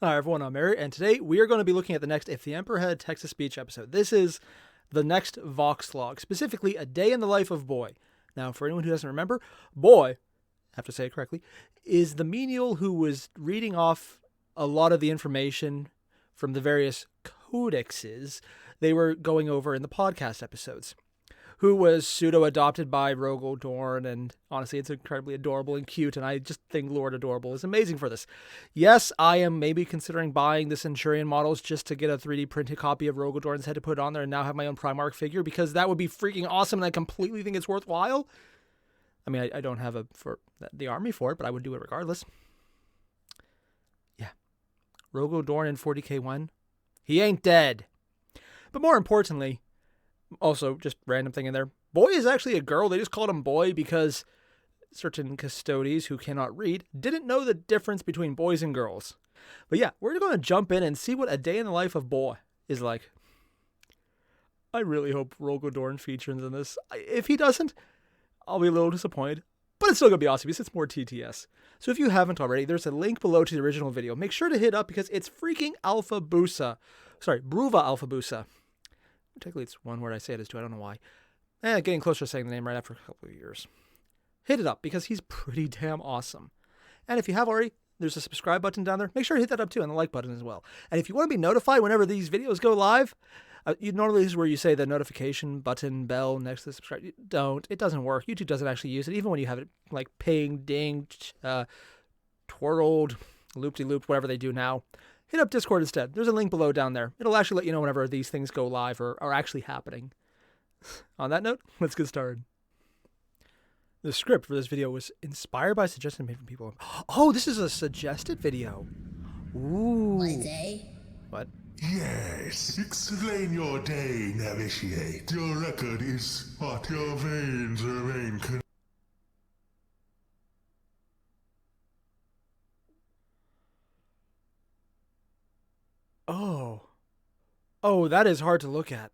Hi everyone, I'm Airier, and today we are going to be looking at the next If the Emperor Had a Text-to-Speech episode. This is the next Vox Log, specifically A Day in the Life of Boy. Now, for anyone who doesn't remember, Boy, I have to say it correctly, is the menial who was reading off a lot of the information from the various codexes they were going over in the podcast episodes, who was pseudo-adopted by Rogel Dorn, and honestly, it's incredibly adorable and cute, and I just think Lord Adorable is amazing for this. Yes, I am maybe considering buying the Centurion models just to get a 3D printed copy of Rogel Dorn's head to put on there and now have my own Primarch figure, because that would be freaking awesome, and I completely think it's worthwhile. I mean, I don't have the army for it, but I would do it regardless. Yeah. Rogel Dorn in 40k1. He ain't dead. But more importantly, also, just random thing in there, Boy is actually a girl. They just called him Boy because certain custodes who cannot read didn't know the difference between boys and girls. But yeah, we're going to jump in and see what a day in the life of Boy is like. I really hope Rogel Dorn features in this. If he doesn't, I'll be a little disappointed. But it's still going to be awesome because it's more TTS. So if you haven't already, there's a link below to the original video. Make sure to hit up because it's freaking Alpha Busa. Sorry, Bruva Alpha Busa. Technically, it's one word I say it is too. I don't know why. Getting closer to saying the name right after a couple of years. Hit it up because he's pretty damn awesome. And if you have already, there's a subscribe button down there. Make sure to hit that up too, and the like button as well. And if you want to be notified whenever these videos go live, normally this is where you say the notification button bell next to the subscribe. Don't. It doesn't work. YouTube doesn't actually use it, even when you have it like ping, ding, twirled, loop-de-looped, whatever they do now. Hit up Discord instead. There's a link below down there. It'll actually let you know whenever these things go live or are actually happening. On that note, let's get started. The script for this video was inspired by suggestions made from people. Oh, this is a suggested video. Ooh. My day? What? Yes, explain your day, novitiate. Your record is hot, your veins remain Oh, that is hard to look at.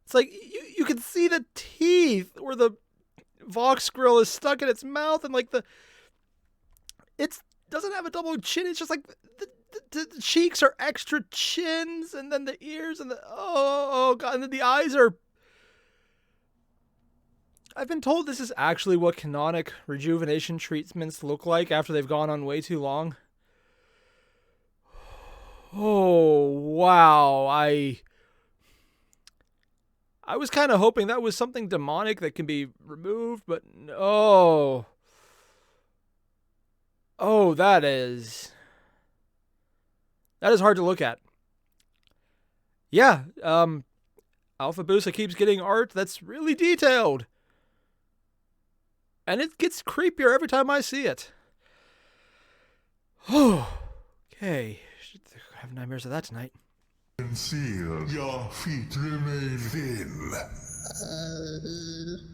It's like, you can see the teeth where the Vox grill is stuck in its mouth, and like it doesn't have a double chin. It's just like the cheeks are extra chins, and then the ears, and oh god, and then the eyes are. I've been told this is actually what canonic rejuvenation treatments look like after they've gone on way too long. Oh, wow. I was kind of hoping that was something demonic that can be removed, but no. Oh, that is hard to look at. Yeah, Alpha Busa keeps getting art that's really detailed. And it gets creepier every time I see it. Oh, okay. I have nightmares of that tonight. concealed. Your feet remain thin.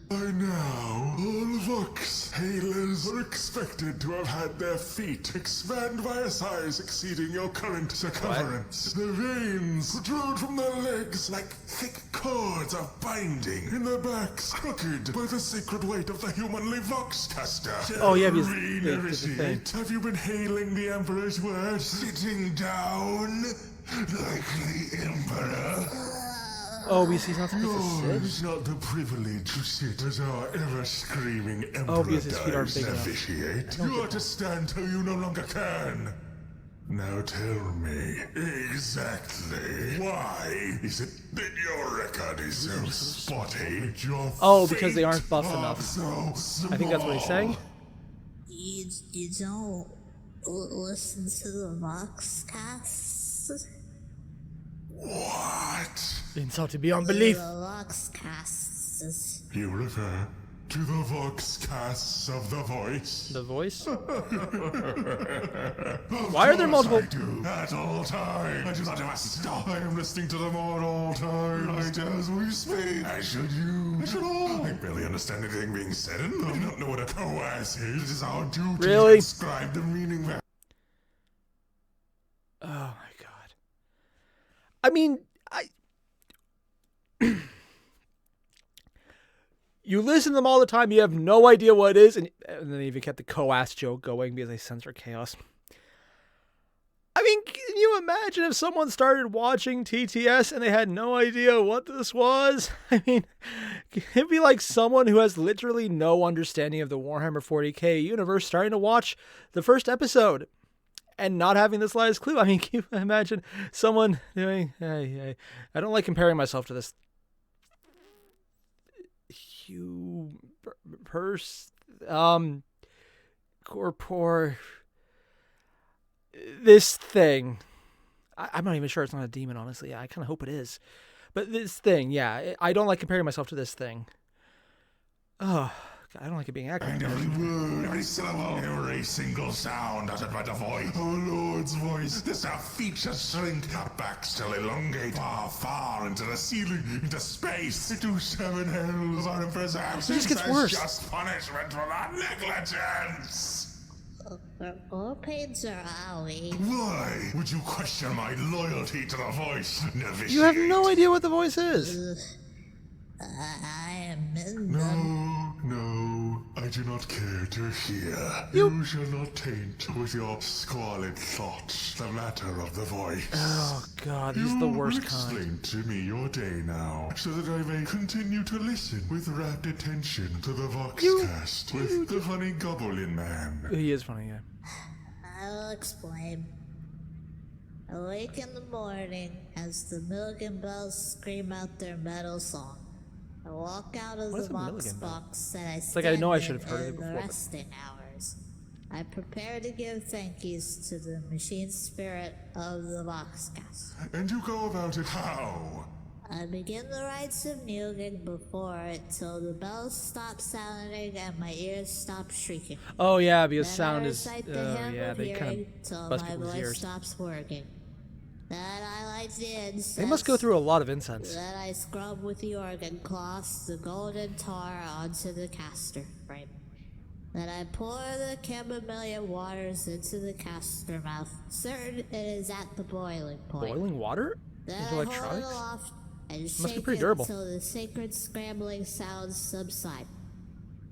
By now, all Vox Hailers are expected to have had their feet expand by a size exceeding your current circumference. The veins protrude from their legs like thick cords of binding, in their backs crooked by the sacred weight of the humanly Voxcaster. Oh yeah, because Re-initiate. Have you been hailing the Emperor's words? Sitting down like the Emperor? Oh, because he's not supposed to Yours sit? is not the privilege to sit as our ever-screaming Emperor Oh, because his feet aren't does, big enough. novitiate. You are to stand till you no longer can. Now tell me, exactly, why is it that your record is so spotty? Your Oh, because they aren't feet buff are enough. So small. I think that's what he's saying. You don't listen to the Vox casts? What? Insulted beyond belief. The Vox casts. You refer to the Vox casts of the voice? The voice? Why are there multiple? I do, at all times. I do not have a stop. I am listening to them all at all times. Right as we speak. As should you. I should all. I barely understand anything being said, and I do not know what a coas is. It is our duty Really? to describe the meaning that. Oh my god. I mean, you listen to them all the time, you have no idea what it is, and then they even kept the coas joke going because they censor chaos. mean, can you imagine if someone started watching TTS and they had no idea what this was? I mean, it'd be like someone who has literally no understanding of the Warhammer 40k universe starting to watch the first episode and not having the slightest clue. I mean, can you imagine someone doing, hey, I don't like comparing myself to this corpor, this thing. I'm not even sure it's not a demon, honestly. I kind of hope it is. But this thing, yeah, I don't like comparing myself to this thing. Oh, God, I don't like it being accurate. And every word, every syllable, every single sound uttered by the voice, our Lord's voice, this our features shrink, our backs still elongate, far, far into the ceiling, into space, into 7 hells, our Emperor's absence. It just gets worse. Just punishment for our negligence. Or painter, are we? Why would you question my loyalty to the voice, novitiate? You have no idea what the voice is. I am in No, I do not care to hear. You shall not taint with your squalid thoughts the matter of the voice. Oh, God, this is the worst Explain kind. to me your day now, so that I may continue to listen with rapt attention to the Voxcast with the funny Goblin Man. He is funny, yeah. I'll explain. Awake in the morning as the Milligan bells scream out their metal song. I walk out of What is the a Vox Milligan bell? box that I like stand I know I should in have heard of it in the before, but- resting hours. I prepare to give thank yous to the machine spirit of the Voxcast. And you go about it how? I begin the rites of kneeling before it till the bells stop sounding and my ears stop shrieking. Oh, yeah, because Then sound I is, recite the hymn yeah, of they kind hearing till of bust my people's voice ears. stops working. Then I light the incense. They must go through a lot of incense. Then I scrub with the organ cloths the golden tar onto the caster frame. Then I pour the chamomile waters into the caster mouth, certain it is at the boiling point. Boiling water? Then Into I hold it electronics? aloft and be shake pretty it durable. until the sacred scrambling sounds subside.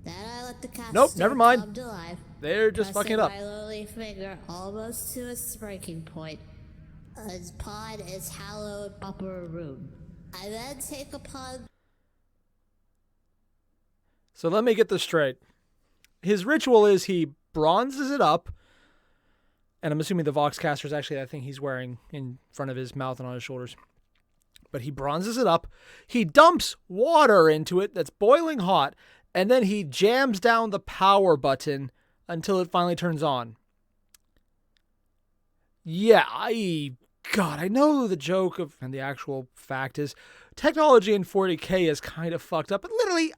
Then I let the caster Nope, never mind. come to life, They're just fucking it up. my lowly finger almost to its breaking point upon its hallowed upper room. I then take upon So let me get this straight. His ritual is he bronzes it up, and I'm assuming the Voxcaster is actually that thing he's wearing in front of his mouth and on his shoulders. But he bronzes it up, he dumps water into it that's boiling hot, and then he jams down the power button until it finally turns on. Yeah, God, I know the joke of, and the actual fact is, technology in 40k is kind of fucked up, but literally,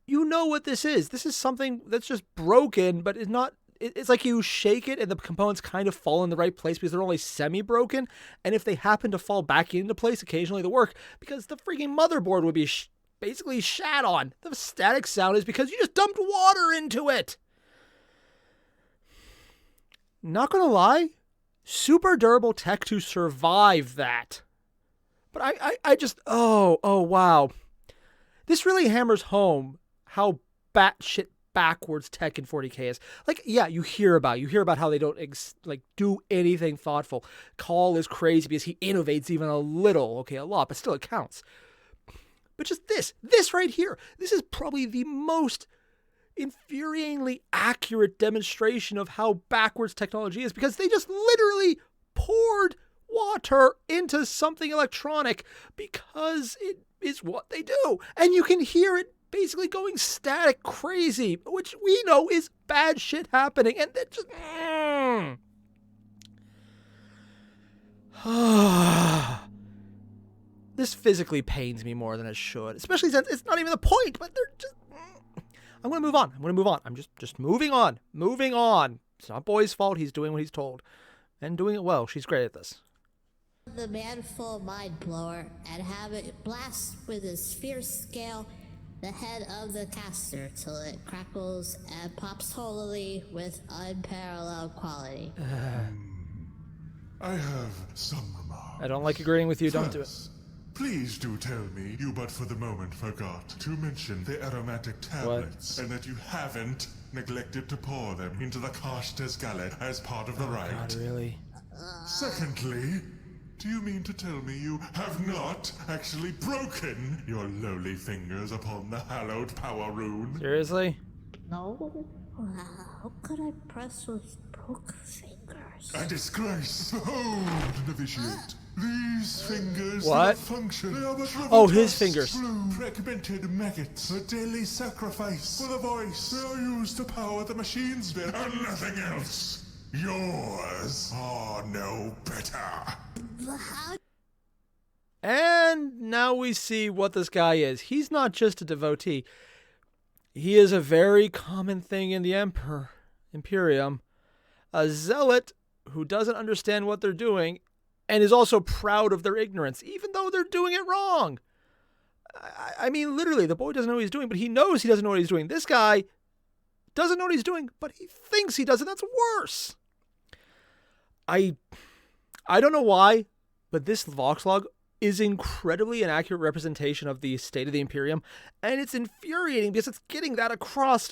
you know what this is. This is something that's just broken, but it's not, it's like you shake it and the components kind of fall in the right place because they're only semi-broken, and if they happen to fall back into place, occasionally they work, because the freaking motherboard would be basically shat on. The static sound is because you just dumped water into it. Not gonna lie, super durable tech to survive that. But I just, oh wow. This really hammers home how batshit backwards tech in 40k is. Like, yeah, you hear about how they don't do anything thoughtful. Call is crazy because he innovates even a little, okay, a lot, but still it counts. But just this right here, this is probably the most infuriatingly accurate demonstration of how backwards technology is, because they just literally poured water into something electronic because it is what they do. And you can hear it basically going static crazy, which we know is bad shit happening. And that just... This physically pains me more than it should, especially since it's not even the point, but they're just... I'm going to move on. I'm just moving on. It's not Boy's fault. He's doing what he's told. And doing it well. She's great at this. the manful mind blower and have it blast with his fierce scale the head of the caster till it crackles and pops holily with unparalleled quality. I have some remarks. I don't like agreeing with you. Don't do it. First, please do tell me you but for the moment forgot to mention the aromatic tablets, and that you haven't neglected to pour them into the caster's gullet as part of the rite. God, really? Secondly, do you mean to tell me you have not actually broken your lowly fingers upon the hallowed power rune? Seriously? No? How could I press with broke fingers? A disgrace! Behold, novitiate. These fingers What? do not function. They are but Oh, his dust, fingers. blue, fragmented maggots, a daily sacrifice for the voice. They are used to power the machine's bit and nothing else. Yours are no better. How? And now we see what this guy is. He's not just a devotee. He is a very common thing in the Imperium. A zealot who doesn't understand what they're doing and is also proud of their ignorance, even though they're doing it wrong. I mean, literally, the boy doesn't know what he's doing, but he knows he doesn't know what he's doing. This guy doesn't know what he's doing, but he thinks he does, and that's worse. I don't know why, but this Vox Log is incredibly an accurate representation of the state of the Imperium, and it's infuriating because it's getting that across.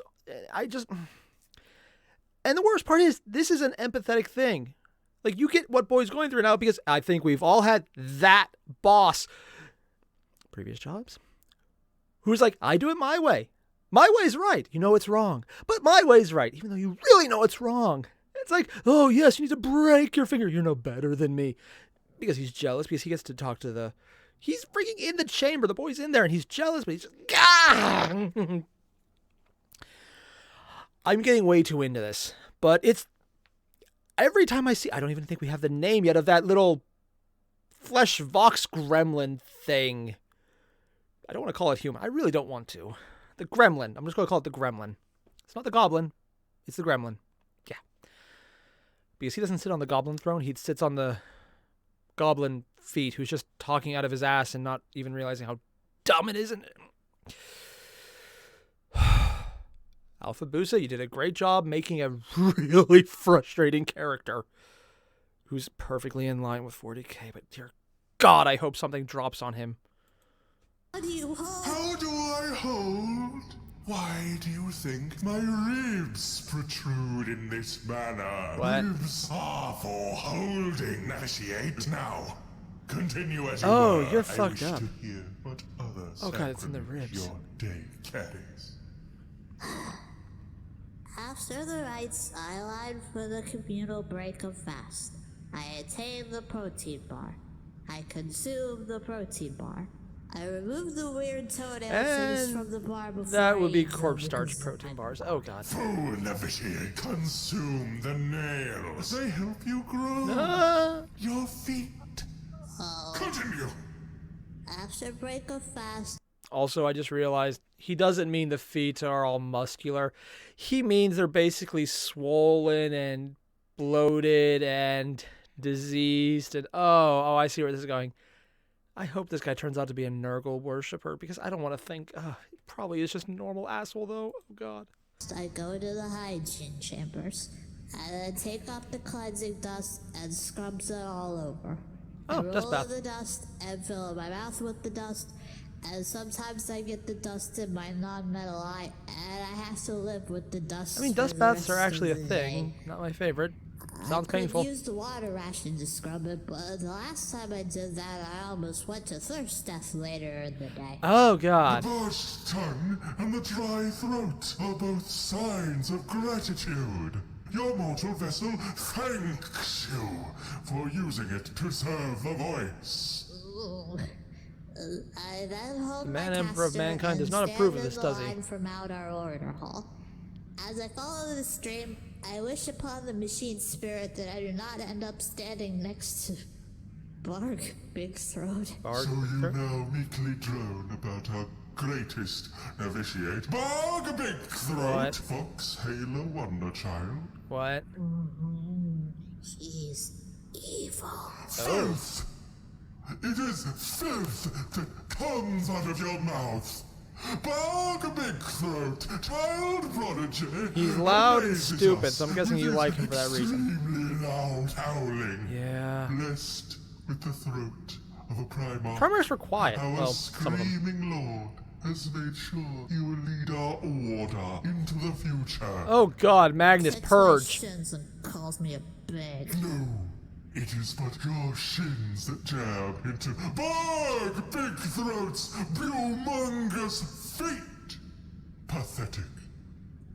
And the worst part is, this is an empathetic thing. Like, you get what Boy's going through now because I think we've all had that boss, previous jobs, who's like, I do it my way. My way's right. You know it's wrong. But my way's right, even though you really know it's wrong. It's like, oh, yes, you need to break your finger. You're no better than me. Because he's jealous, because he gets to talk to the... He's freaking in the chamber. The boy's in there, and he's jealous, but he's just... I'm getting way too into this. But it's... Every time I see... I don't even think we have the name yet of that little flesh Vox gremlin thing. I don't want to call it human. I really don't want to. The gremlin. I'm just going to call it the gremlin. It's not the goblin. It's the gremlin. Yeah. Because he doesn't sit on the goblin throne. He sits on the goblin feet, who's just talking out of his ass and not even realizing how dumb it is. Alpha Busa, you did a great job making a really frustrating character who's perfectly in line with 40k, but dear God, I hope something drops on him. How do you hold? How do I hold? Why do you think my ribs protrude in this manner? What? Ribs are for holding, novitiate. Now, continue as you Oh, were. you're fucked I wish up. to hear what other Oh, God, it's in the sacrilege ribs. your day carries. After the rites, I aligned for the communal break of fast. I attained the protein bar. I consumed the protein bar. I removed the weird toenail things And from the bar before that I would be ate them corpse starch because protein I'm- bars. Oh, God. Fool novitiate, consume the nails. They help you grow. Your feet. Oh. Continue. After break of fast, Also, I just realized he doesn't mean the feet are all muscular. He means they're basically swollen and bloated and diseased. And oh, I see where this is going. I hope this guy turns out to be a Nurgle worshiper because I don't want to think. He probably is just a normal asshole, though. Oh, God. I go to the hygiene chambers. I then take off the cleansing dust and scrubs it all over. I Oh, dust roll bath. in the dust and fill my mouth with the dust. And sometimes I get the dust in my non-metal eye, and I have to live with the dust. I mean, for dust the baths are rest actually a of the thing. day. Not my favorite. Sounds I painful. could use the water ration to scrub it, but the last time I did that, I almost went to thirst death later in the day. Oh, The God. parched tongue and the dry throat are both signs of gratitude. Your mortal vessel thanks you for using it to serve the voice. Ooh. I then hold The my man Emperor of caster Mankind does and not stand approve of in this, the does he? line from out our order hall. As I follow the stream, I wish upon the machine spirit that I do not end up standing next to Barg Big Throat. Bard. So you now meekly drone about our greatest novitiate, Bog Big Throat, What? Fox Halo Wonder Child. What? He's evil. Filth! It is filth that comes out of your mouth. Bog Big Throat, child prodigy. He's loud and amazes stupid, us so I'm guessing with you his like him for that reason. Extremely loud howling. Yeah. Blessed with the throat of a Primarch. Primarchs were quiet. Our Well, some of them. screaming lord, has made sure you will lead our order into the future. Oh God, Magnus, Kicks my purge. shins and calls me a big. No, it is but your shins that jab into big throats, humongous feet. Pathetic.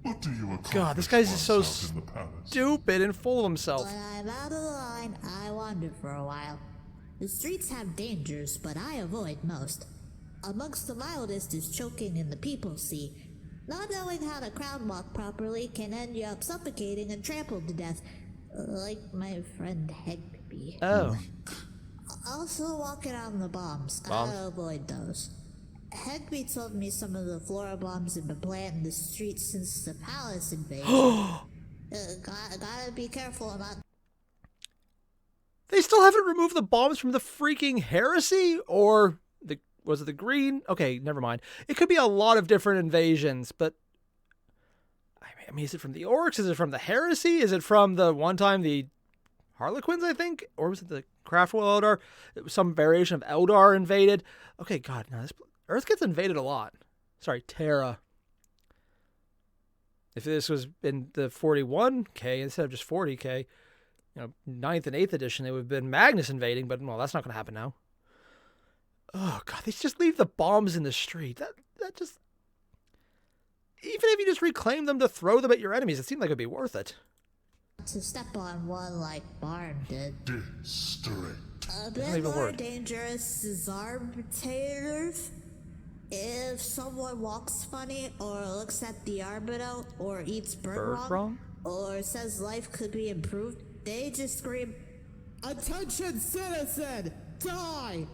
What do you accomplish? God, this guy's just so once out in the palace? stupid and full of himself. When I'm out of the line, I wander for a while. The streets have dangers, but I avoid most. Amongst the mildest is choking in the people see. Not knowing how to crowd walk properly can end you up suffocating and trampled to death, like my friend Hegby. Oh. Also walking on the bombs. Gotta avoid those. Hegby told me some of the flora bombs have been planted in the streets since the palace invasion. Gotta be careful about. They still haven't removed the bombs from the freaking heresy? Or was it the green? Okay, never mind. It could be a lot of different invasions, but I mean, is it from the orcs? Is it from the heresy? Is it from the one time the Harlequins, I think? Or was it the Craftwell Eldar? It was some variation of Eldar invaded. Okay, God, no, this Earth gets invaded a lot. Sorry, Terra. If this was in the 41k instead of just 40k, 9th and 8th edition, it would have been Magnus invading, but well, that's not going to happen now. Oh God, they just leave the bombs in the street. That just, even if you just reclaim them to throw them at your enemies, it seemed like it'd be worth it. To step on one like Barn did. District. A bit more dangerous is arbitrators. If someone walks funny, or looks at the arbiter, or eats bird wrong, or says life could be improved, they just scream, "Attention, citizen! Die!"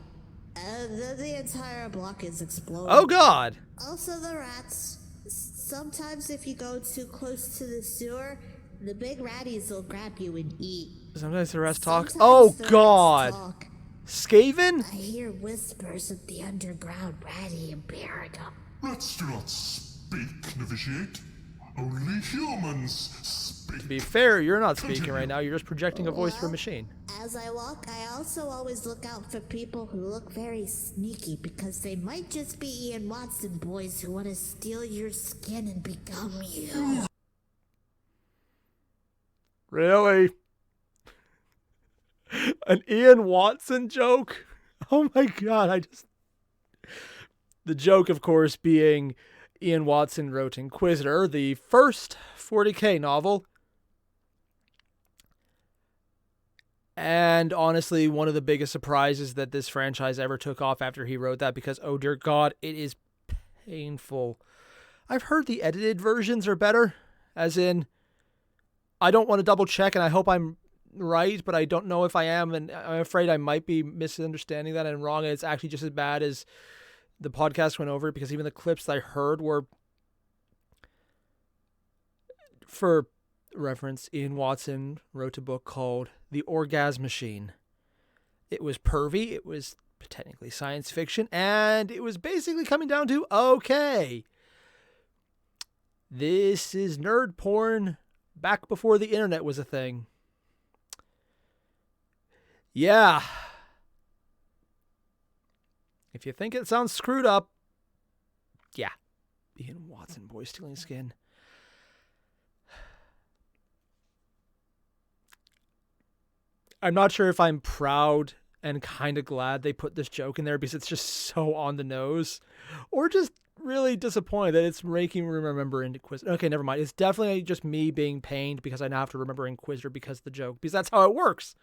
And then the entire block is exploded. Oh God! Also the rats. Sometimes if you go too close to the sewer, the big ratties will grab you and eat. Sometimes the rats talk. Sometimes Oh the God! rats talk. Skaven? I hear whispers of the underground ratty imperatum. Rats do not speak, novitiate. Only humans speak. To be fair, you're not speaking right now. You're just projecting a voice for a machine. As I walk, I also always look out for people who look very sneaky, because they might just be Ian Watson boys who want to steal your skin and become you. Really? An Ian Watson joke? Oh my God, the joke, of course, being Ian Watson wrote Inquisitor, the first 40k novel. And honestly, one of the biggest surprises that this franchise ever took off after he wrote that, because, oh dear God, it is painful. I've heard the edited versions are better, as in, I don't want to double check, and I hope I'm right, but I don't know if I am, and I'm afraid I might be misunderstanding that and wrong, and it's actually just as bad as the podcast went over, because even the clips that I heard were, for reference, Ian Watson wrote a book called The Orgasm Machine. It was pervy, it was technically science fiction, and it was basically coming down to, okay, this is nerd porn back before the internet was a thing. Yeah. If you think it sounds screwed up, yeah. Ian Watson, boy stealing skin. I'm not sure if I'm proud and kind of glad they put this joke in there, because it's just so on the nose, or just really disappointed that it's making me remember Inquisitor. Okay, never mind. It's definitely just me being pained because I now have to remember Inquisitor because of the joke, because that's how it works.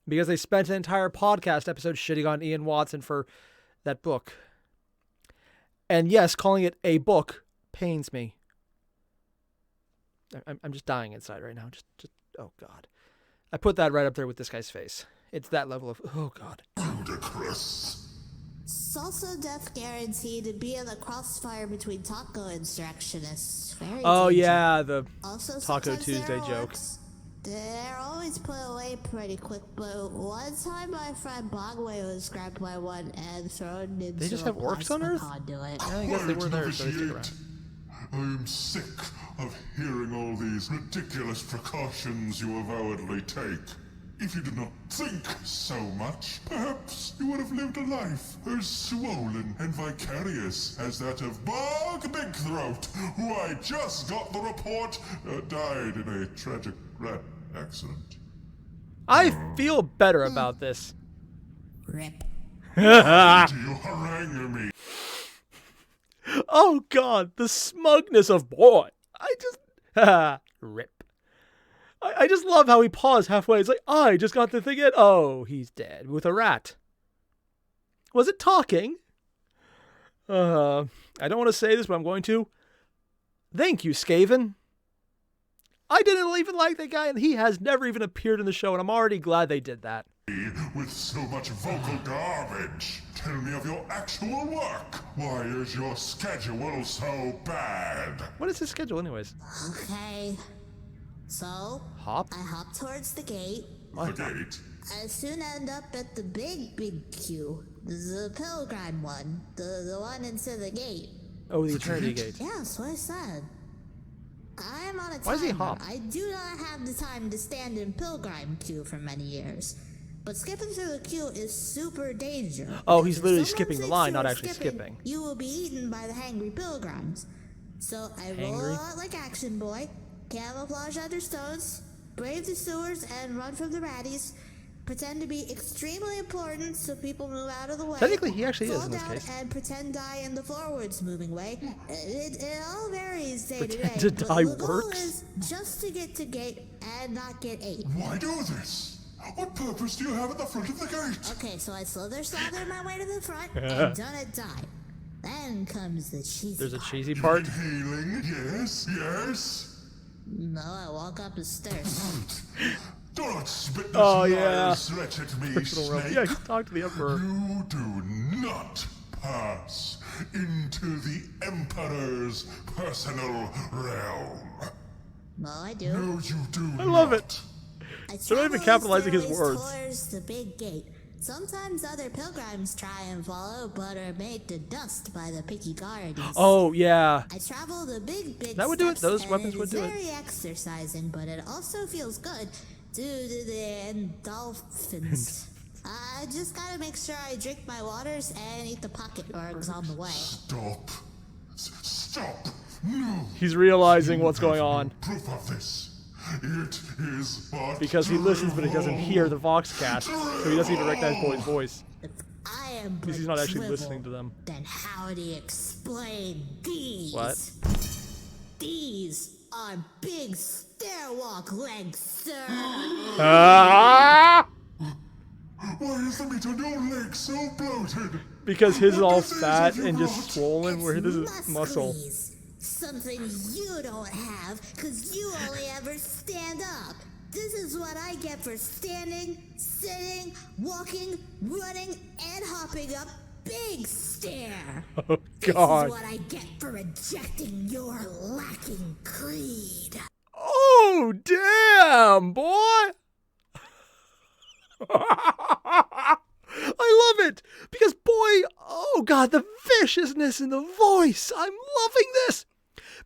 Because they spent an entire podcast episode shitting on Ian Watson for that book. And yes, calling it a book pains me. I'm just dying inside right now. Just oh God. I put that right up there with this guy's face. It's that level of, oh God. Ludicrous. Also death guaranteed to be in the crossfire between taco insurrectionists. Very Oh dangerous. yeah, the Also, Taco sometimes Tuesday there are joke. orcs. They're always put away pretty quick, but one time my friend Bogway was grabbed by one and thrown into They just a have orcs on plasma Earth? conduit. I guess they were there, so they stick Novitiate. around. I am sick of hearing all these ridiculous precautions you avowedly take. If you did not think so much, perhaps you would have lived a life as swollen and vicarious as that of Bog Bigthroat, who I just got the report died in a tragic rat accident. I feel better about this. Rip. Do you harangue me? Oh God, the smugness of boy. I just rip. I just love how he paused halfway. It's like, I just got the thing in. Oh, he's dead with a rat. Was it talking? I don't want to say this, but I'm going to. Thank you, Skaven. I didn't even like that guy, and he has never even appeared in the show, and I'm already glad they did that. With so much vocal garbage, tell me of your actual work. Why is your schedule so bad? What is his schedule, anyways? Okay. So, Hop? I hop towards the gate. The gate? I soon end up at the big queue. The pilgrim one. The one into the gate. Oh, the Eternity Gate. Yeah, that's what I said. I am on a timer. Why does he hop? I do not have the time to stand in pilgrim queue for many years. But skipping through the queue is super dangerous. Oh, he's If literally someone skipping the thinks line, you not are actually skipping. You will be eaten by the hangry pilgrims. So I roll Hangry? out like Action Boy, camouflage under stones, brave the sewers, and run from the ratties. Pretend to be extremely important so people move out of the way. Technically, he actually is Fall in this down case. and pretend die in the forwards moving way. It all varies day to day. Pretend to but die the goal works? is just to get to gate and not get ate. Why do this? What purpose do you have at the front of the gate? Okay, so I slather my way to the front and done it die. Then comes the cheesy There's a part. cheesy part. Hailing, yes. No, I walk up the stairs. Do not spit this Oh, yeah. threat at me, Personal realm. snake. Yeah, talk to the Emperor. You do not pass into the Emperor's personal realm. No, I do. No, you do I love not. it. I They're not even travel capitalizing his stairways words. towards the big gate. Sometimes other pilgrims try and follow, but are made to dust by the picky guards. Oh, yeah. I travel the big That would do it. steps, Those and weapons would it's do it. very exercising, but it also feels good due to the endorphins. I just gotta make sure I drink my waters and eat the pocket orgs on the way. Stop. Stop. No. He's realizing what's going on. Proof of this. It is but Because he listens, but he doesn't hear the Voxcast, so he doesn't even recognize Boy's voice. If I am Because he's but not actually drivel, listening to them. Then how do you explain these? What? These are big stairwalk legs, sir. Ah! Why is the meat on your leg so bloated? Because his is all What disease fat have you and just brought? swollen, where this is muscle. Muscles. Something you don't have, because you only ever stand up. This is what I get for standing, sitting, walking, running, and hopping up big stair. Oh, This God. is what I get for rejecting your lacking creed. Oh, damn, boy. I love it. Because, boy, oh, God, the viciousness in the voice. I'm loving this.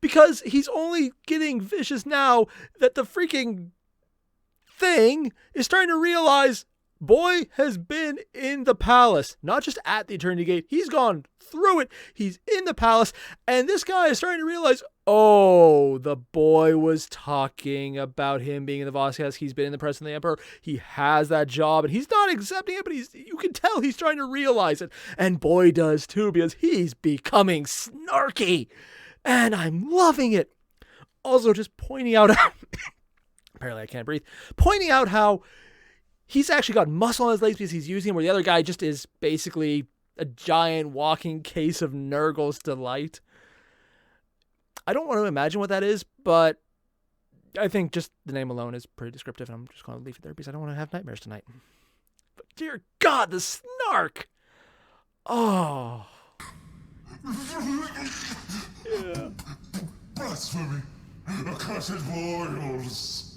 Because he's only getting vicious now that the freaking thing is starting to realize Boy has been in the palace, not just at the Eternity Gate. He's gone through it. He's in the palace. And this guy is starting to realize, oh, the boy was talking about him being in the Vox-Logs. He's been in the presence of the Emperor. He has that job, and he's not accepting it, but you can tell he's trying to realize it. And Boy does too, because he's becoming snarky. And I'm loving it. Also, just pointing out how... apparently I can't breathe. Pointing out how he's actually got muscle on his legs because he's using them, where the other guy just is basically a giant walking case of Nurgle's delight. I don't want to imagine what that is, but I think just the name alone is pretty descriptive, and I'm just going to leave it there because I don't want to have nightmares tonight. But dear God, the snark! Oh. Yeah. Blasphemy! Accursed boils!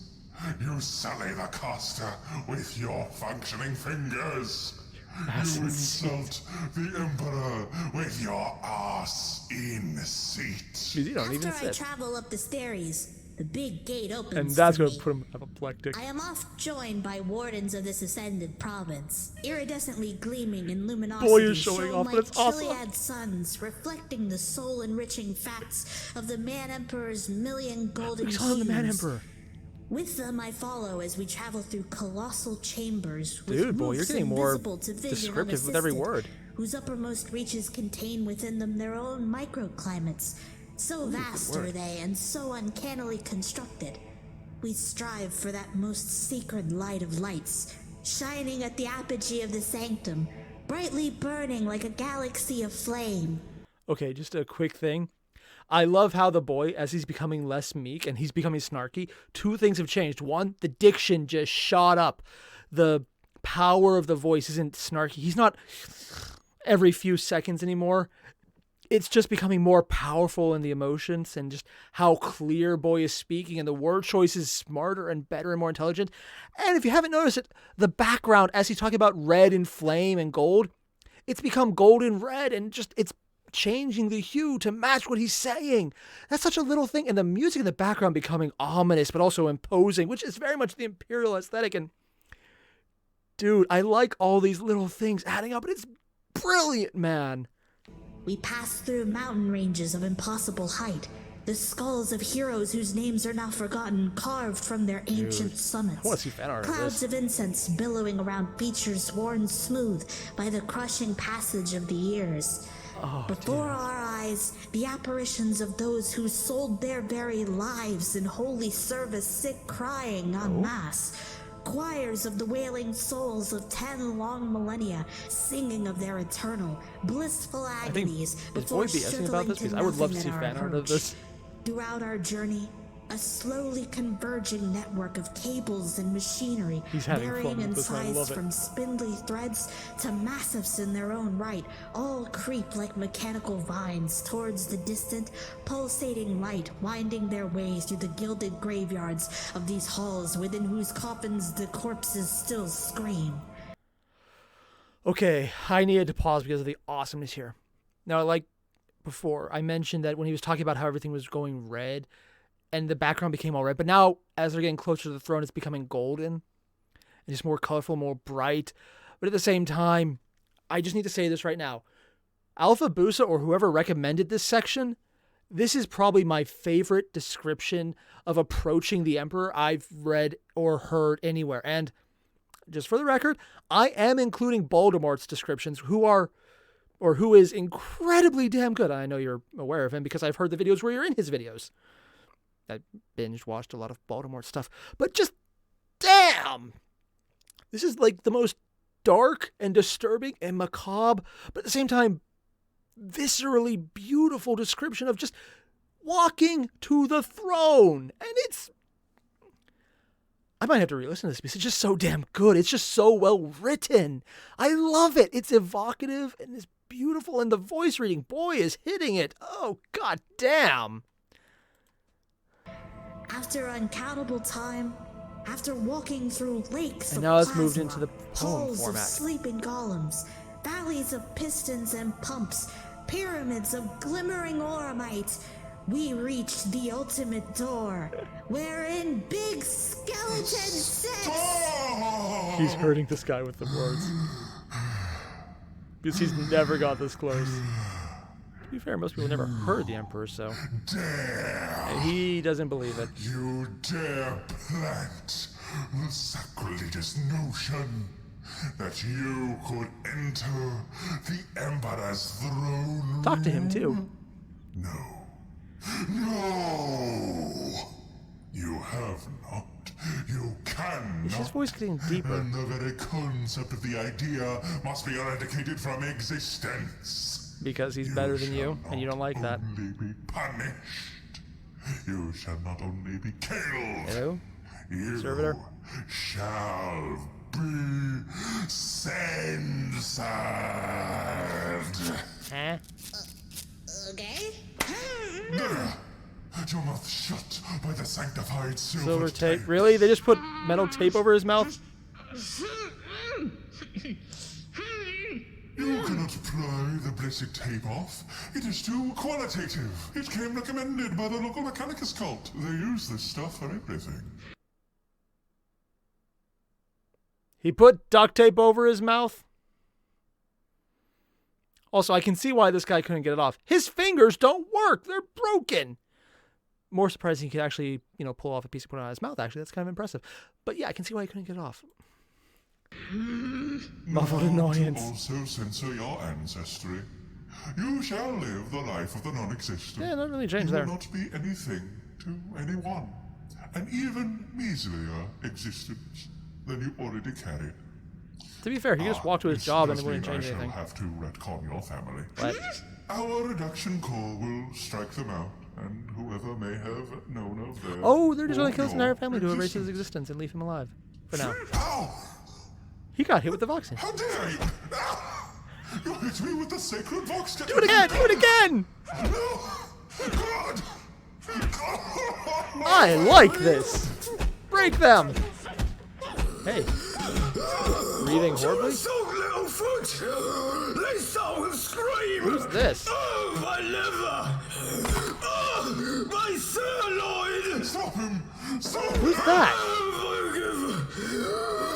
You sully the caster with your functioning fingers! You insult the Emperor with your ass in seat! You don't even After I sit. travel up the stairs, the big gate opens. And that's going going to put him apoplectic. I am oft joined by wardens of this ascended province, iridescently gleaming in luminosity, Boy, you're showing off, like but it's awesome. Chiliad suns, reflecting the soul-enriching facts of the Man Emperor's million golden We saw him, the Man hues. Emperor. With them I follow as we travel through colossal chambers with Dude, boy, you're roofs getting more invisible to vision descriptive with every unassisted, word. whose uppermost reaches contain within them their own microclimates. So vast are they and so uncannily constructed. We strive for that most sacred light of lights, shining at the apogee of the sanctum, brightly burning like a galaxy of flame. Okay, just a quick thing. I love how the boy, as he's becoming less meek and he's becoming snarky, two things have changed. One, the diction just shot up. The power of the voice isn't snarky. He's not every few seconds anymore. It's just becoming more powerful in the emotions and just how clear boy is speaking, and the word choice is smarter and better and more intelligent. And if you haven't noticed it, the background, as he's talking about red and flame and gold, it's become golden red, and just it's changing the hue to match what he's saying. That's such a little thing. And the music in the background becoming ominous but also imposing, which is very much the Imperial aesthetic. And dude, I like all these little things adding up, and it's brilliant, man. We pass through mountain ranges of impossible height, the skulls of heroes whose names are now forgotten, carved from their ancient summits. I want to see fan art of Clouds this. of incense billowing around features worn smooth by the crushing passage of the years. Before our eyes, the apparitions of those who sold their very lives in holy service sit crying en masse. Choirs of the wailing souls of 10 long millennia, singing of their eternal, blissful agonies before Boy BSing shriveling about this? to Because I would love to nothing see at our fan art of approach. this. Throughout our journey, a slowly converging network of cables and machinery, He's having varying fun in with this, I size love it. from spindly threads to massives in their own right, all creep like mechanical vines towards the distant, pulsating light, winding their way through the gilded graveyards of these halls within whose coffins the corpses still scream. Okay, I needed to pause because of the awesomeness here. Now, like before, I mentioned that when he was talking about how everything was going red and the background became all red, but now as they're getting closer to the throne, it's becoming golden and just more colorful, more bright. But at the same time, I just need to say this right now. Alpha Busa, or whoever recommended this section, this is probably my favorite description of approaching the Emperor I've read or heard anywhere. And just for the record, I am including Voldemort's descriptions, who is incredibly damn good. I know you're aware of him because I've heard the videos where you're in his videos. I binge watched a lot of Voldemort stuff, but just damn, this is like the most dark and disturbing and macabre, but at the same time, viscerally beautiful description of just walking to the throne. And I might have to re-listen to this because it's just so damn good. It's just so well written. I love it. It's evocative and it's beautiful, and the voice reading, boy, is hitting it. Oh, god damn. After uncountable time, after walking through lakes And of now it's plasma, moved into the poem halls format. of sleeping golems, valleys of pistons and pumps, pyramids of glimmering ormite, we reached the ultimate door, wherein big skeleton sits. He's hurting this guy with the words. Because he's never got this close. To be fair, most people never heard the Emperor, so. And he doesn't believe it. You dare plant the sacrilegious notion that you could enter the Emperor's throne room? Talk to him, too. No. No! You have not. You cannot. Is his voice getting deeper? And the very concept of the idea must be eradicated from existence. Because he's better than you, and you don't like that. Only be punished. You shall not only be killed. Hello? You Servitor? shall be censored. Eh? Okay? Your mouth shut by the sanctified Silver tape. Really? They just put metal tape over his mouth? You cannot pry the blessed tape off. It is too qualitative. It came recommended by the local Mechanicus cult. They use this stuff for everything. He put duct tape over his mouth. Also, I can see why this guy couldn't get it off. His fingers don't work. They're broken. More surprising he could actually, pull off a piece and put it on his mouth. Actually, that's kind of impressive. But yeah, I can see why he couldn't get it off. Muffled annoyance. To also censor your ancestry. You shall live the life of the non-existent. Yeah, not really changed you there. will not be anything to anyone. An even measlier existence than you already carried. To be fair, he just walked to his job and it This wouldn't does change mean anything. I shall have to retcon your family. What? Our reduction corps will strike them out, and whoever may have known of them. Oh, they're just going to kill his your entire family to erase his existence and leave him alive. For now. Ow! He got hit with the Vox. How dare you! Ah! You hit me with the sacred Vox. Do it again! Do it again! No! God! I like this! Break them! Hey. Breathing horribly? Littlefoot! They saw him scream! Who's this? Oh, my liver! Oh, my sirloin! Stop him! Stop him! Who's that?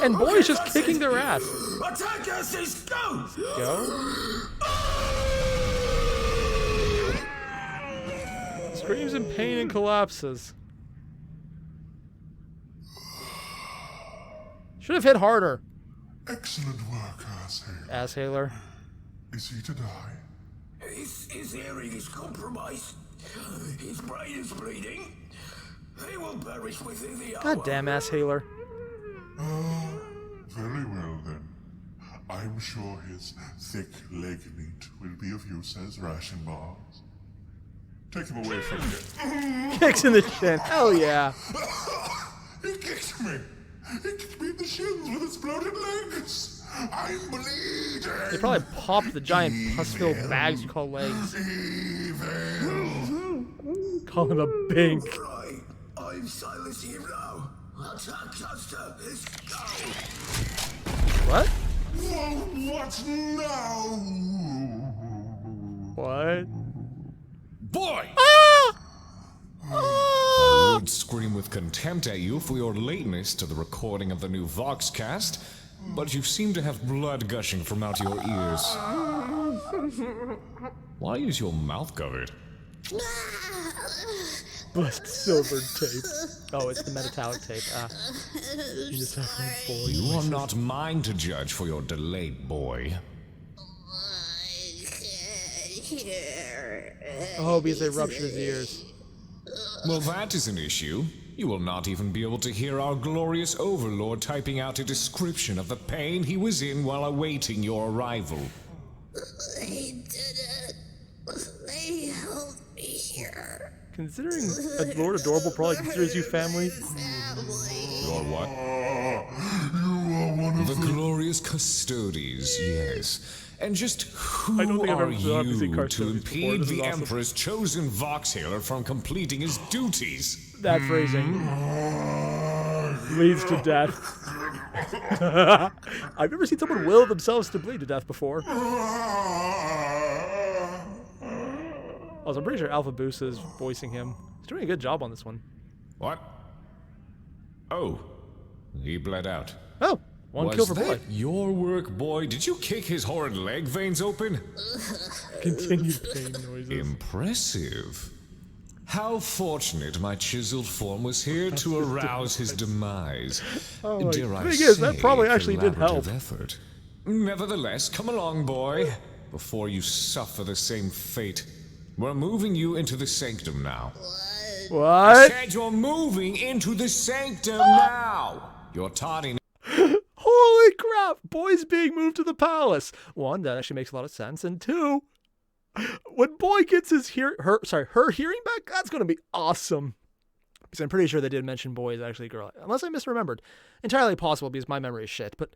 And boy's just kicking their ass. Attack us, go! Go. Screams in pain and collapses. Should have hit harder. Excellent work, Asshale. Asshailer. Is he to die? His hearing is compromised. His brain is bleeding. He will perish within the hour. God damn asshailer. Very well then. I'm sure his thick leg meat will be of use as ration bars. Take him away from here. Kicks in the shin. Hell yeah. He kicked me! He kicked me in the shins with his bloated legs! I'm bleeding! They probably popped the giant pus-filled bags you call legs. Evil! Call him a bink. Right, I'm silencing him now. Attack Custer is go! What? What now? What? Boy! Ah! I Ah! would scream with contempt at you for your lateness to the recording of the new Voxcast, but you seem to have blood gushing from out your ears. Why is your mouth covered? Bust silver tape. Oh, it's the metallic tape. You just have one boy. You are not mine to judge for your delayed, boy. I can't hear. Oh, because they ruptured his ears. Well, that is an issue. You will not even be able to hear our glorious overlord typing out a description of the pain he was in while awaiting your arrival. They did it. They held me here. Considering Lord Adorable probably considers you family. Family. Or what? You are one of The glorious custodies, yes. And just I don't who think I've are ever seen you custodies to before. impede This is the awesome. Emperor's chosen Voxhailer from completing his duties? That phrasing leads to death. I've never seen someone will themselves to bleed to death before. Also, I'm pretty sure Alpha Boost is voicing him. He's doing a good job on this one. What? Oh, he bled out. Oh, one kill for Was boy. that your work, boy? Did you kick his horrid leg veins open? Continued pain noises. Impressive. How fortunate my chiseled form was here to arouse his demise. Oh, my- Dare I thing is, that say, probably actually did help. collaborative effort. Nevertheless, come along, boy, before you suffer the same fate. We're moving you into the sanctum now. I What? said you're moving into the sanctum now. You're tardiness. Holy crap! Boy's being moved to the palace. One, that actually makes a lot of sense. And two, when Boy gets his her hearing back, that's gonna be awesome. Because I'm pretty sure they did mention Boy is actually a girl. Unless I misremembered. Entirely possible because my memory is shit, but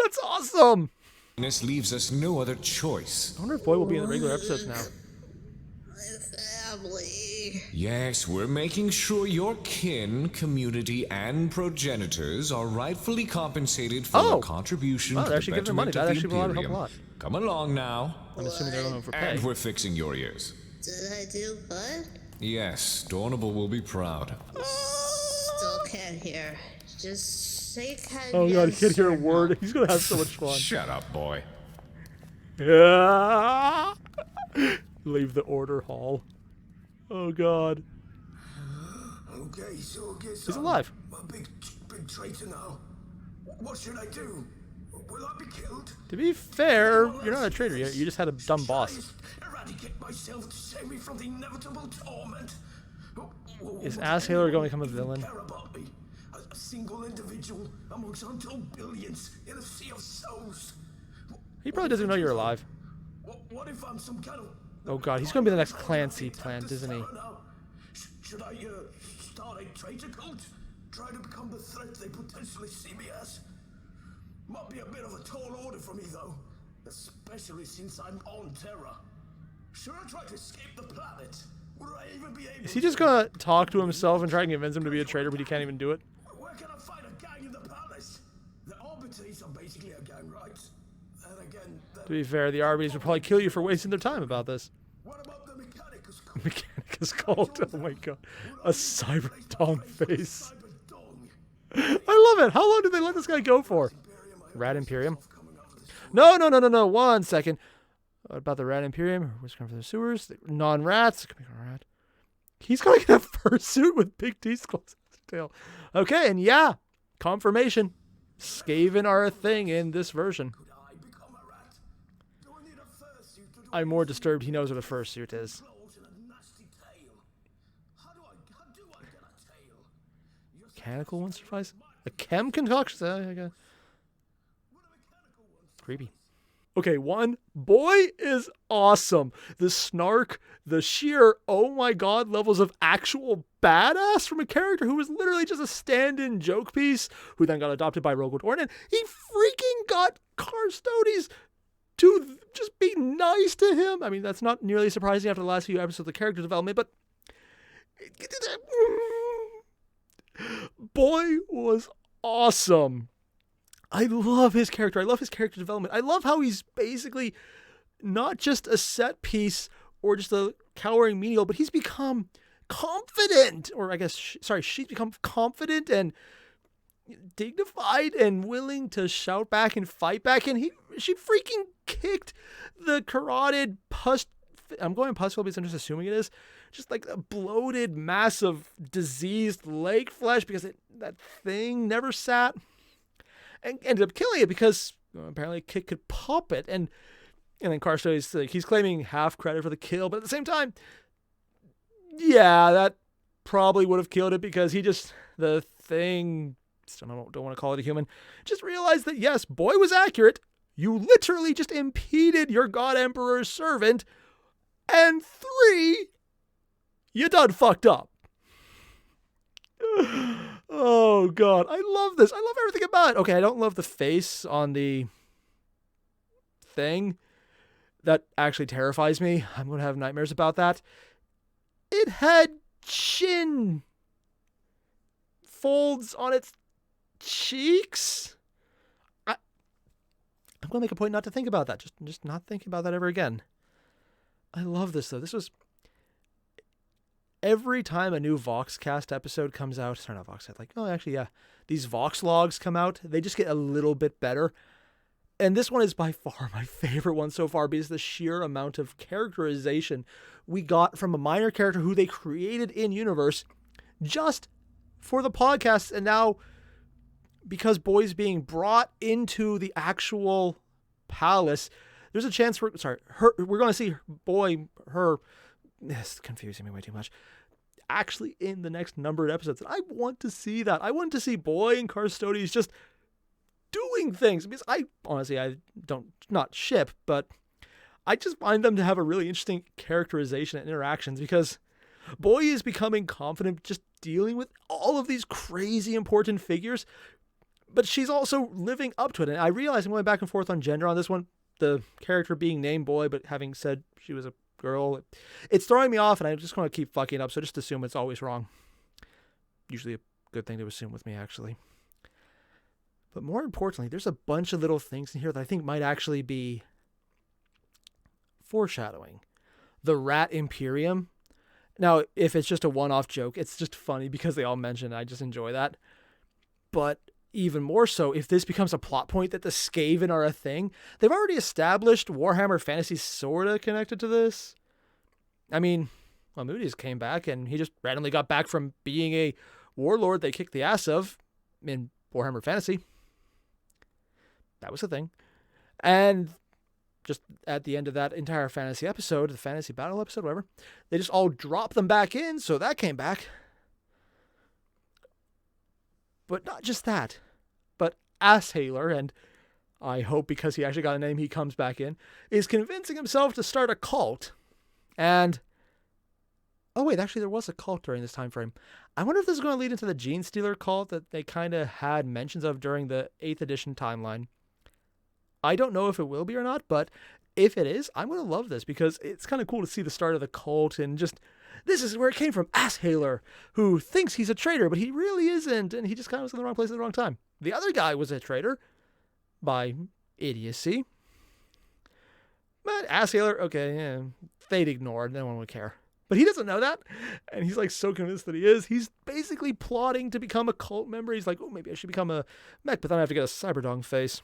that's awesome! leaves us no other choice. I wonder if Boy will be in the regular episodes now. My family. Yes, we're making sure your kin, community, and progenitors are rightfully compensated for Oh! their contribution Wow, to they're the actually giving them money. betterment That of actually the will help a Imperium. lot. Come along now. I'm assuming they're going for pay. And we're fixing your ears. Did I do what? Yes, Dornable will be proud. Still can't hear. Just shake head. Oh god, he yes can't hear a or no. word. He's gonna have so much fun. Shut up, boy. Yeah. Leave the order hall. Oh god. Okay, so I guess He's I'm alive. a big traitor now. What should I do? Will I be killed? To be fair, you're not a traitor yet. You just had a dumb boss. Eradicate myself to save me from the inevitable torment. Is Ashaler going to become a villain? Care about me? A single individual amongst untold billions in a sea of souls. He probably doesn't know you're alive. What if I'm some kind of... Oh god, he's gonna be the next Clancy plant, isn't he? Should I start a traitor cult? Try to become the threat they potentially see me as? Might be a bit of a tall order for me though, especially since I'm on Terra. Should I try to escape the planet? Would I even be able Is he just gonna talk to himself and try and convince him to be a traitor, but he can't even do it? Where can I find a gang in the palace? The Arbiters are basically a gang, right? And again, To be fair, the Arby's would probably kill you for wasting their time about this. what about the Mechanicus cult? Mechanicus cult. Oh my god. A cyber dong face. Cyberdong. I love it. How long did they let this guy go for? Rat Imperium? No. 1 second. What about the Rat Imperium? Who's coming from the sewers? Non-rats. Come here, rat. He's going to get a fursuit with big teeth close to his tail. Okay, and yeah, confirmation. Skaven are a thing in this version. Could I become a rat? Do I need a fursuit to do I'm more disturbed he knows what a fursuit is. clothes and a nasty tail? How do I get a tail? You're Mechanical one suffice? A chem concoction? Okay. Creepy. Okay, one, boy is awesome. The snark, the sheer, oh my god, levels of actual badass from a character who was literally just a stand-in joke piece, who then got adopted by Rogue One. And he freaking got Carstodes to just be nice to him. I mean, that's not nearly surprising after the last few episodes of character development, but boy was awesome. I love his character. I love his character development. I love how he's basically not just a set piece or just a cowering menial, but he's become confident, or I guess, she's become confident and dignified and willing to shout back and fight back. And she freaking kicked the carotid pus. I'm going pus because I'm just assuming it is. Just like a bloated mass of diseased leg flesh because that thing never sat. And ended up killing it because apparently a kick could pop it. And then Carstodes, like, he's claiming half credit for the kill, but at the same time, yeah, that probably would have killed it because the thing, still don't want to call it a human, just realized that yes, boy was accurate. You literally just impeded your God Emperor's servant. And 3, you done fucked up. Oh god, I love this. I love everything about it. Okay, I don't love the face on the thing. That actually terrifies me. I'm going to have nightmares about that. It had chin folds on its cheeks. I'm going to make a point not to think about that. Just not thinking about that ever again. I love this though. This was every time a new Voxcast episode comes out, sorry, not Voxcast, like, oh, actually, yeah, these Vox Logs come out, they just get a little bit better. And this one is by far my favorite one so far because the sheer amount of characterization we got from a minor character who they created in universe just for the podcast. And now, because boy's being brought into the actual palace, there's a chance we're going to see her, this is confusing me way too much, actually in the next numbered episodes. And I want to see that. I want to see boy and Carstodes just doing things, because I don't, not ship, but I just find them to have a really interesting characterization and interactions, because boy is becoming confident just dealing with all of these crazy important figures, but she's also living up to it. And I realize I'm going back and forth on gender on this one, the character being named boy, but having said she was a girl, it's throwing me off, and I'm just going to keep fucking up, so just assume it's always wrong. Usually a good thing to assume with me, actually. But more importantly, there's a bunch of little things in here that I think might actually be foreshadowing. The Rat Imperium. Now, if it's just a one-off joke, it's just funny because they all mention it. I just enjoy that. But even more so, if this becomes a plot point that the Skaven are a thing, they've already established Warhammer Fantasy sort of connected to this. I mean, well, Moody's came back and he just randomly got back from being a warlord they kicked the ass of in Warhammer Fantasy. That was the thing. And just at the end of that entire fantasy episode, the fantasy battle episode, whatever, they just all dropped them back in, so that came back. But not just that, but Airier, and I hope because he actually got a name he comes back in, is convincing himself to start a cult. And, oh wait, actually there was a cult during this time frame. I wonder if this is going to lead into the Gene Stealer cult that they kind of had mentions of during the 8th edition timeline. I don't know if it will be or not, but if it is, I'm going to love this because it's kind of cool to see the start of the cult and just, this is where it came from. Airier, who thinks he's a traitor, but he really isn't, and he just kind of was in the wrong place at the wrong time. The other guy was a traitor by idiocy. But Airier, okay, yeah, they'd ignore, no one would care. But he doesn't know that, and he's like so convinced that he is. He's basically plotting to become a cult member. He's like, oh, maybe I should become a mech, but then I have to get a Cyberdong face.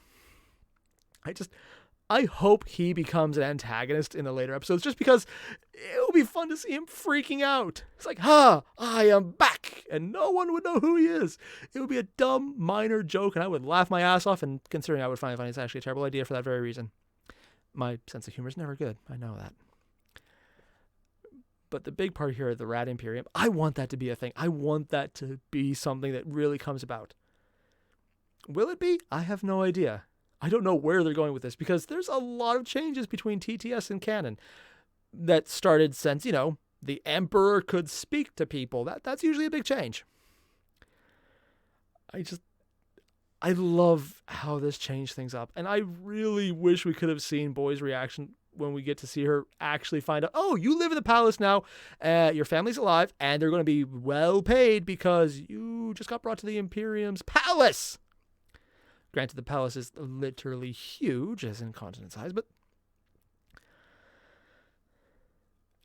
I hope he becomes an antagonist in the later episodes just because it will be fun to see him freaking out. It's like, I am back, and no one would know who he is. It would be a dumb, minor joke, and I would laugh my ass off, and considering I would find it funny, it's actually a terrible idea for that very reason. My sense of humor is never good. I know that. But the big part here, the Rat Imperium, I want that to be a thing. I want that to be something that really comes about. Will it be? I have no idea. I don't know where they're going with this because there's a lot of changes between TTS and canon that started since, the Emperor could speak to people. That's usually a big change. I love how this changed things up. And I really wish we could have seen Boy's reaction when we get to see her actually find out, oh, you live in the palace now, your family's alive, and they're going to be well paid because you just got brought to the Imperium's palace. Granted, the palace is literally huge, as in continent size, but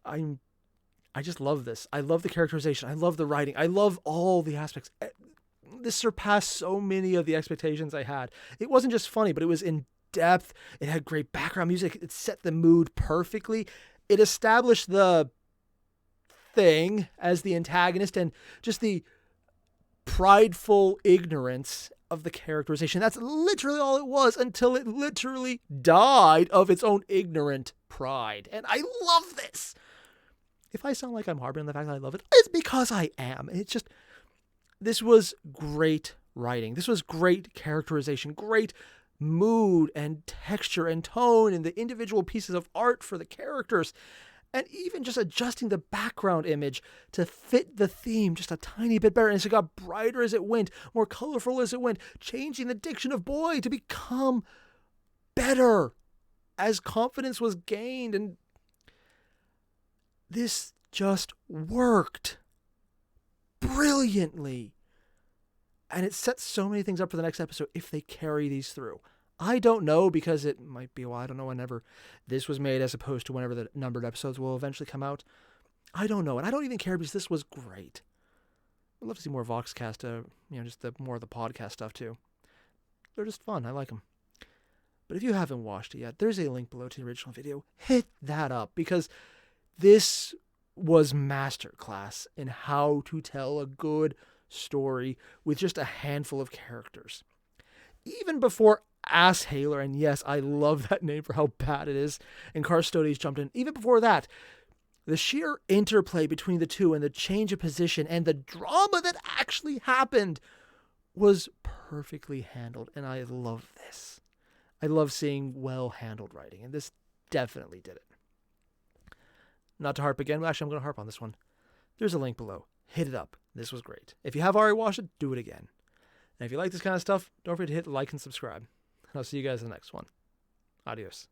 I just love this. I love the characterization. I love the writing. I love all the aspects. This surpassed so many of the expectations I had. It wasn't just funny, but it was in depth. It had great background music. It set the mood perfectly. It established the thing as the antagonist and just the prideful ignorance of the characterization. That's literally all it was until it literally died of its own ignorant pride. And I love this. If I sound like I'm harboring the fact that I love it, it's because I am. It's just, this was great writing. This was great characterization, great mood and texture and tone and the individual pieces of art for the characters. And even just adjusting the background image to fit the theme just a tiny bit better. And so it got brighter as it went, more colorful as it went, changing the diction of Boy to become better as confidence was gained. And this just worked brilliantly. And it sets so many things up for the next episode if they carry these through. I don't know because it might be a while. I don't know whenever this was made as opposed to whenever the numbered episodes will eventually come out. I don't know. And I don't even care because this was great. I'd love to see more Voxcast, just more of the podcast stuff too. They're just fun. I like them. But if you haven't watched it yet, there's a link below to the original video. Hit that up because this was masterclass in how to tell a good story with just a handful of characters. Even before Airier, and yes, I love that name for how bad it is, and Carstodes jumped in. Even before that, the sheer interplay between the two and the change of position and the drama that actually happened was perfectly handled, and I love this. I love seeing well-handled writing, and this definitely did it. Not to harp again, actually I'm going to harp on this one. There's a link below. Hit it up. This was great. If you have already watched it, do it again. And if you like this kind of stuff, don't forget to hit like and subscribe. And I'll see you guys in the next one. Adios.